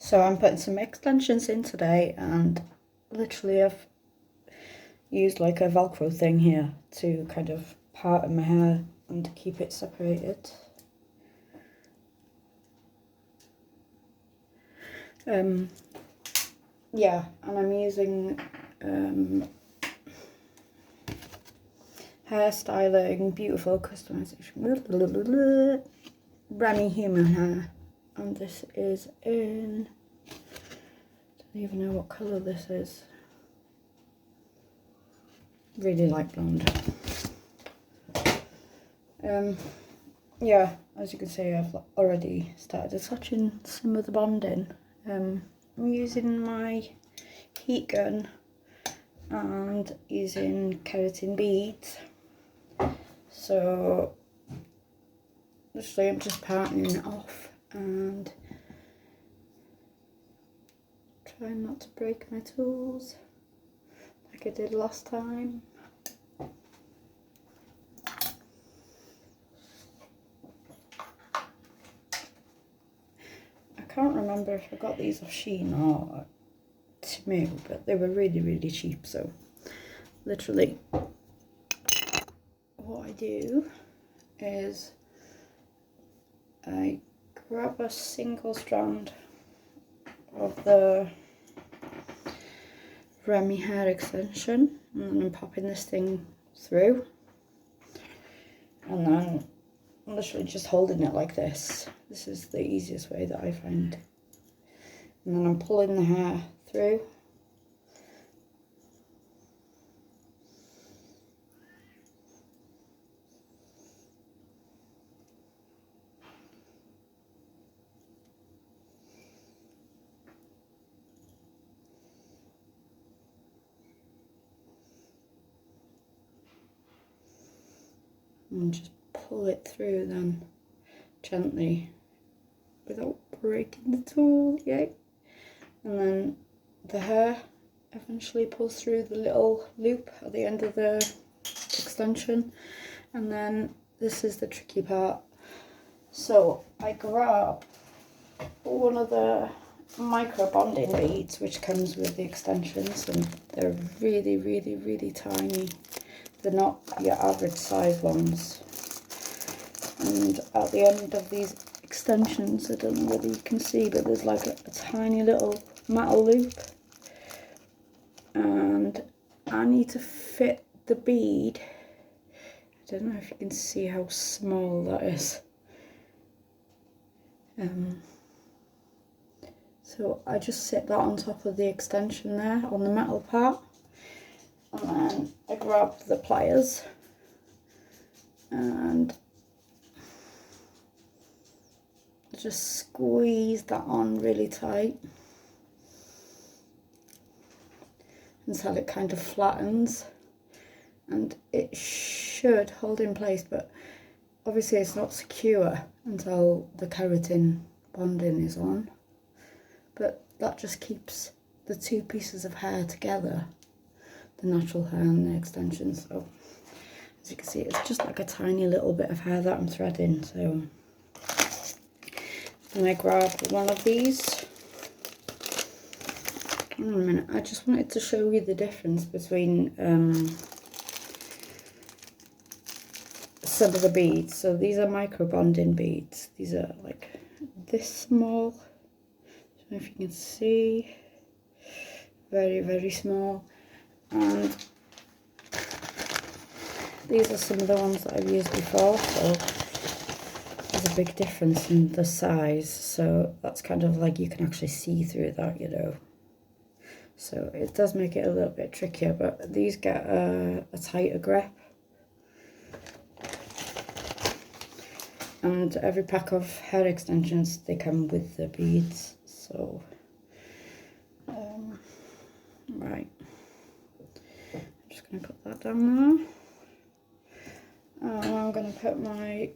So I'm putting some extensions in today, and literally I've used like a Velcro thing here to kind of part my hair and to keep it separated. Yeah, and I'm using hairstyling, beautiful customization, Remy Human Hair, and this is in, don't even know what colour this is, really light blonde. Yeah, as you can see, I've already started attaching some of the bonding. I'm using my heat gun and using keratin beads. So literally I'm just parting it off and trying not to break my tools like I did last time. I can't remember if I got these off Shein or Temu, but they were really, really cheap. So literally what I do is I grab a single strand of the Remy hair extension, and then I'm popping this thing through, and then I'm literally just holding it like this. This is the easiest way that I find. And then I'm pulling the hair through. And just pull it through then gently without breaking the tool, yay. And then the hair eventually pulls through the little loop at the end of the extension, and then this is the tricky part. So I grab one of the micro bonding beads which comes with the extensions, and they're really, really, really tiny. They're not your average size ones. And at the end of these extensions, I don't know whether you can see, but there's like a tiny little metal loop, and I need to fit the bead. I don't know if you can see how small that is. So I just sit that on top of the extension there on the metal part, and then I grab the pliers and just squeeze that on really tight until it kind of flattens, and it should hold in place, but obviously it's not secure until the keratin bonding is on, but that just keeps the two pieces of hair together, the natural hair and the extensions. So as you can see, it's just like a tiny little bit of hair that I'm threading. So then I grab one of these. Hang on a minute, I just wanted to show you the difference between some of the beads. So these are micro bonding beads. These are like this small. I don't know if you can see. Very, very small. And these are some of the ones that I've used before. So there's a big difference in the size. So that's kind of like you can actually see through that, you know. So it does make it a little bit trickier, but these get a tighter grip. And every pack of hair extensions, they come with the beads. So, right. I'm just going to put that down there. And I'm going to put my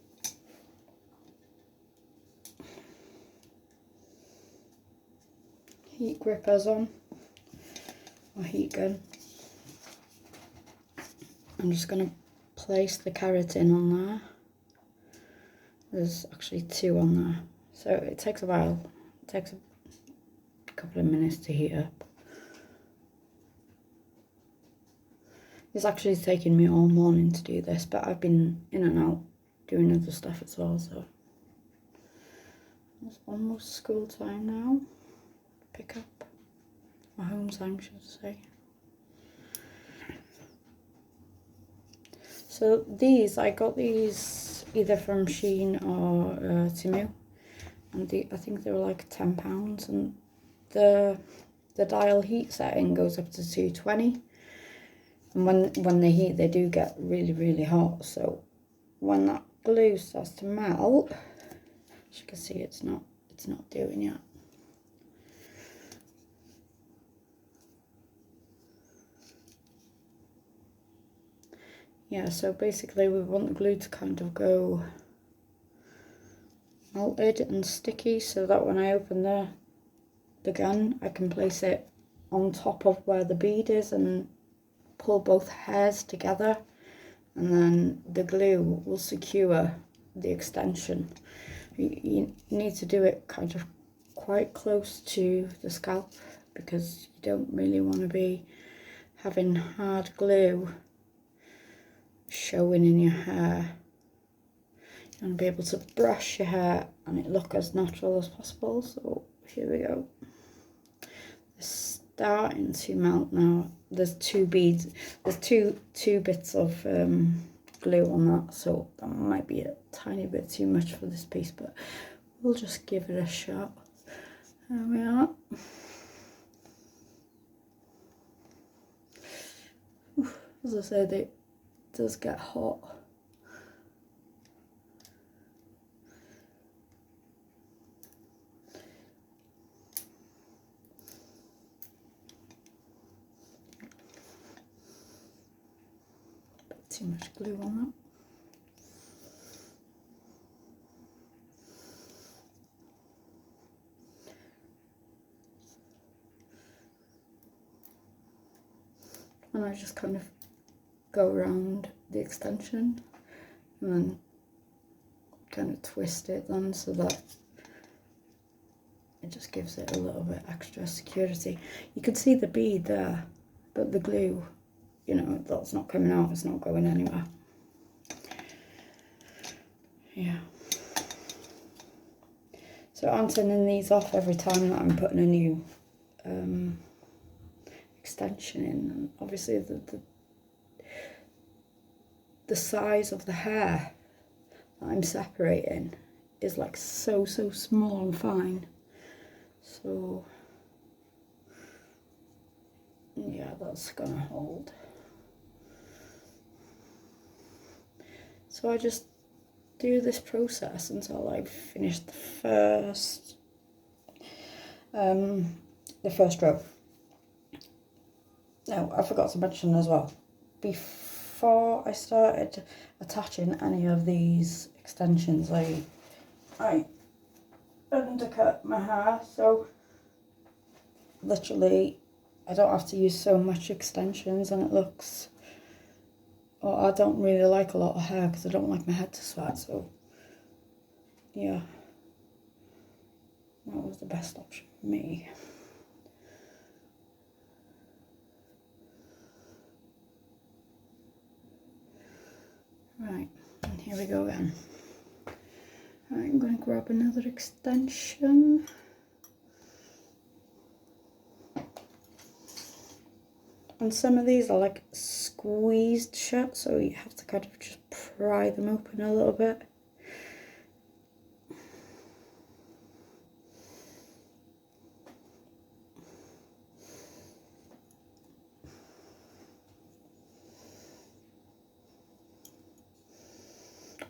heat grippers on, or heat gun. I'm just going to place the keratin on there. There's actually two on there, so it takes a while. It takes couple of minutes to heat up. It's actually taken me all morning to do this, but I've been in and out doing other stuff as well, so it's almost school time now. Pick up, or home time, should I say. So these, I got these either from Shein or Temu, and I think they were like £10, and the dial heat setting goes up to 220, and when they heat, they do get really, really hot. So when that glue starts to melt, as you can see, it's not doing yet. Yeah, so basically we want the glue to kind of go melted and sticky, so that when I open the gun, I can place it on top of where the bead is and pull both hairs together, and then the glue will secure the extension. You need to do it kind of quite close to the scalp, because you don't really want to be having hard glue showing in your hair. You want to be able to brush your hair and it look as natural as possible. So here we go. It's starting to melt now. There's two beads. There's two bits of glue on that, so that might be a tiny bit too much for this piece, but we'll just give it a shot. There we are. As I said, it does get hot. Bit too much glue on that. And I just kind of go around the extension and then kind of twist it then, so that it just gives it a little bit extra security. You can see the bead there, but the glue, you know, that's not coming out, it's not going anywhere. Yeah. So I'm turning these off every time that I'm putting a new extension in, and obviously the size of the hair that I'm separating is like so small and fine. So yeah, that's gonna hold. So I just do this process until I've finished the first row. Now, I forgot to mention as well, before I started attaching any of these extensions, I undercut my hair, so literally I don't have to use so much extensions, and it looks, well, I don't really like a lot of hair because I don't like my head to sweat, so yeah, that was the best option for me. Right, and here we go again. Right, I'm going to grab another extension. And some of these are like squeezed shut, so you have to kind of just pry them open a little bit.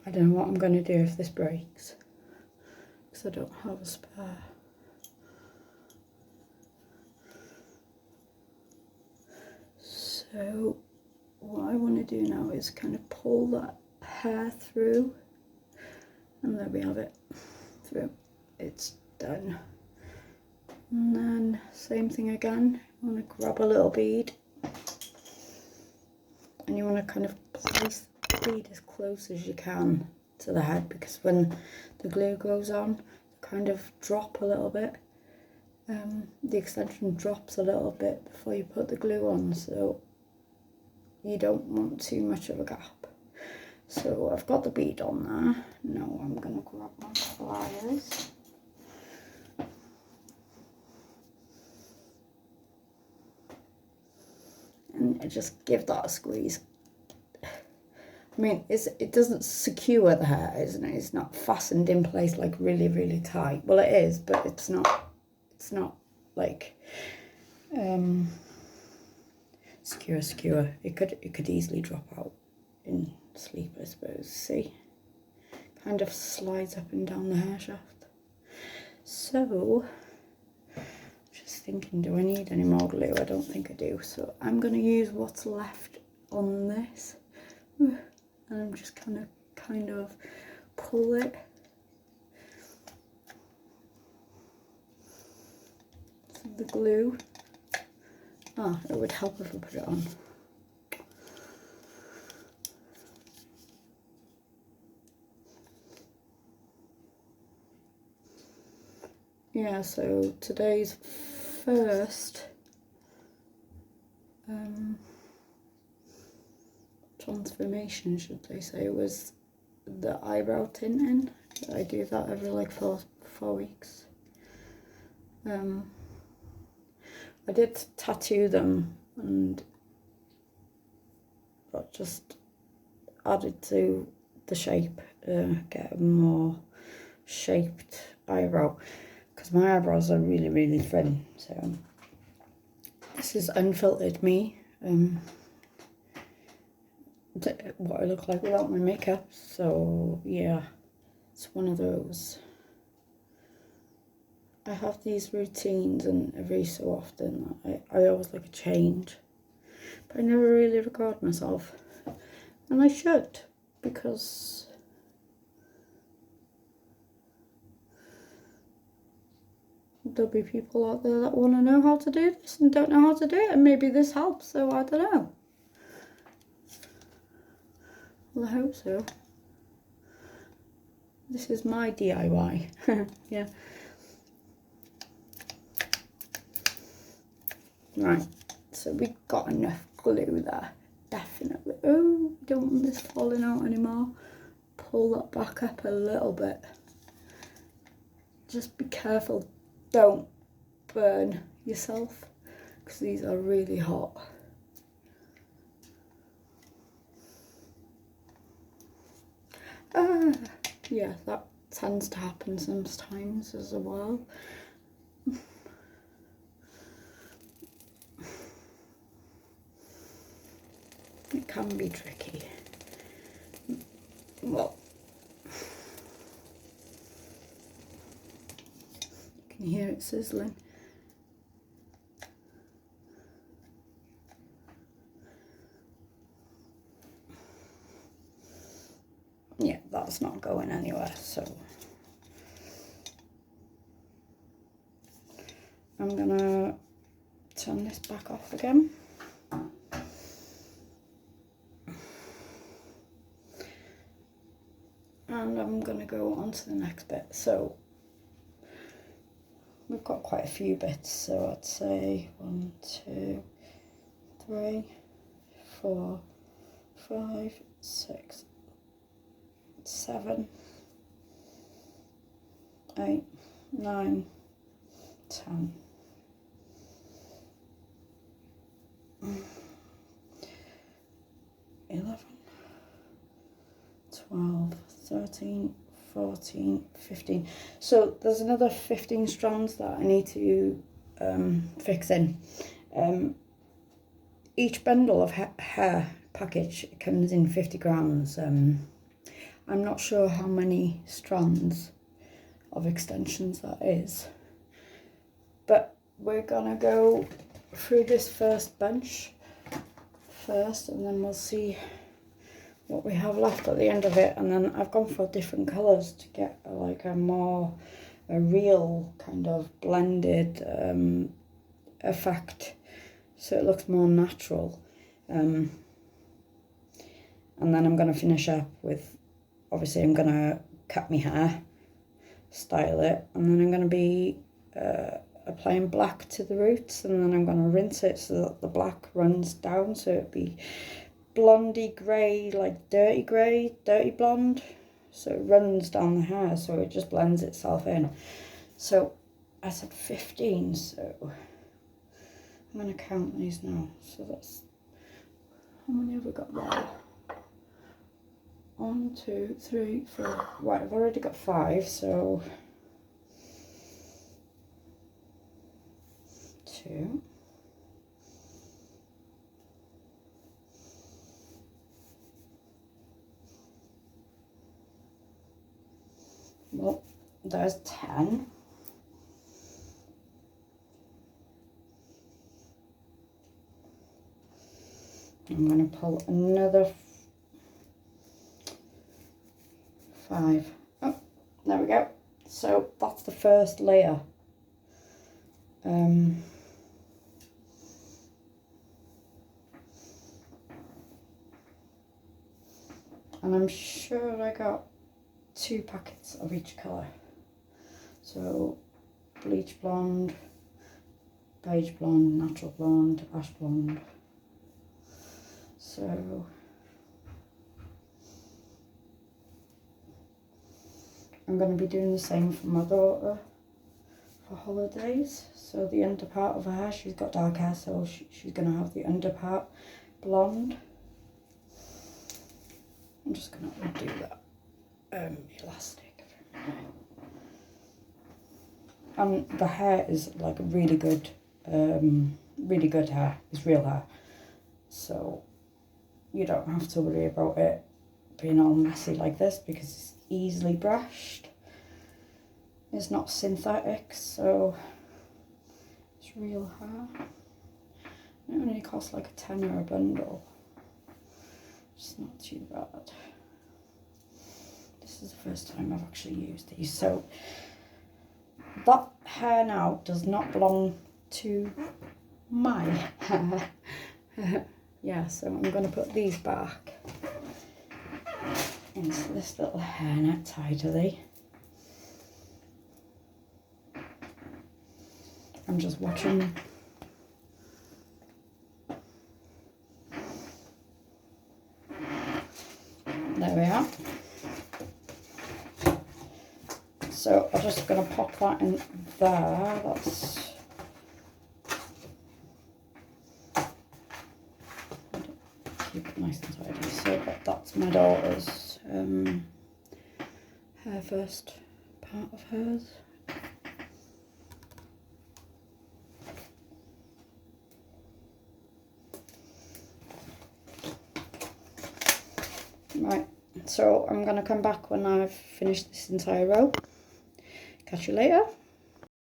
I don't know what I'm going to do if this breaks, because I don't have a spare. So what I want to do now is kind of pull that hair through, and there we have it through. It's done. And then same thing again, you want to grab a little bead and you want to kind of place the bead as close as you can to the head, because when the glue goes on, kind of drop a little bit, the extension drops a little bit before you put the glue on, so you don't want too much of a gap. So I've got the bead on there. Now I'm going to grab my pliers. And just give that a squeeze. I mean, it doesn't secure the hair, isn't it? It's not fastened in place like really, really tight. Well, it is, but it's not like secure. It could easily drop out in sleep, I suppose. See, kind of slides up and down the hair shaft. So, just thinking, do I need any more glue? I don't think I do. So I'm going to use what's left on this, and I'm just kind of pull it. So the glue. It would help if I put it on. Yeah, so today's first transformation, should they say, was the eyebrow tinting. I do that every like 4 weeks. I did tattoo them and that just added to the shape, get a more shaped eyebrow, because my eyebrows are really, really thin. So this is unfiltered me, what I look like without my makeup. So yeah, it's one of those. I have these routines, and every so often I always like a change, but I never really record myself, and I should, because there'll be people out there that want to know how to do this and don't know how to do it, and maybe this helps, so I don't know. Well, I hope so. This is my DIY. Yeah. Right, so we got enough glue there, definitely. Oh, don't want this falling out anymore. Pull that back up a little bit. Just be careful, don't burn yourself, because these are really hot. Yeah, that tends to happen sometimes as well. It can be tricky. Well, you can hear it sizzling. Yeah, that's not going anywhere, so I'm gonna turn this back off again. And I'm gonna go on to the next bit. So we've got quite a few bits, so I'd say 1, 2, 3, 4, 5, 6, 7, 8, 9, 10, 11, 12, 13, 14, 15. So there's another 15 strands that I need to fix in. Each bundle of hair package comes in 50 grams. I'm not sure how many strands of extensions that is, but we're gonna go through this first bunch first, and then we'll see what we have left at the end of it. And then I've gone for different colours to get like a real kind of blended effect, so it looks more natural. And then I'm going to finish up with, obviously I'm going to cut my hair, style it, and then I'm going to be applying black to the roots, and then I'm going to rinse it so that the black runs down, so it'd be blondie grey, like dirty grey, dirty blonde, so it runs down the hair, so it just blends itself in. So I said 15, so I'm going to count these now. So that's, how many have we got there? 1, 2, 3, 4. Right, I've already got 5, so 2. Well, there's 10. I'm going to pull another 5. Oh, there we go. So that's the first layer. And I'm sure I got 2 packets of each colour. So bleach blonde, beige blonde, natural blonde, ash blonde. So I'm going to be doing the same for my daughter for holidays. So the under part of her hair, she's got dark hair, so she's going to have the under part blonde. I'm just going to undo that elastic for a minute. And the hair is like a really good hair. It's real hair, so you don't have to worry about it being all messy like this because it's easily brushed. It's not synthetic, so it's real hair. It only costs like a tenner a bundle. It's not too bad. This is the first time I've actually used these. So that hair now does not belong to my hair. Yeah, so I'm going to put these back into this little hairnet tidily. I'm just watching. There we are. So I'm just going to pop that in there. That's keep it nice and tidy. So that's my daughter's hair first part of hers. Right, so I'm going to come back when I've finished this entire row. Catch you later.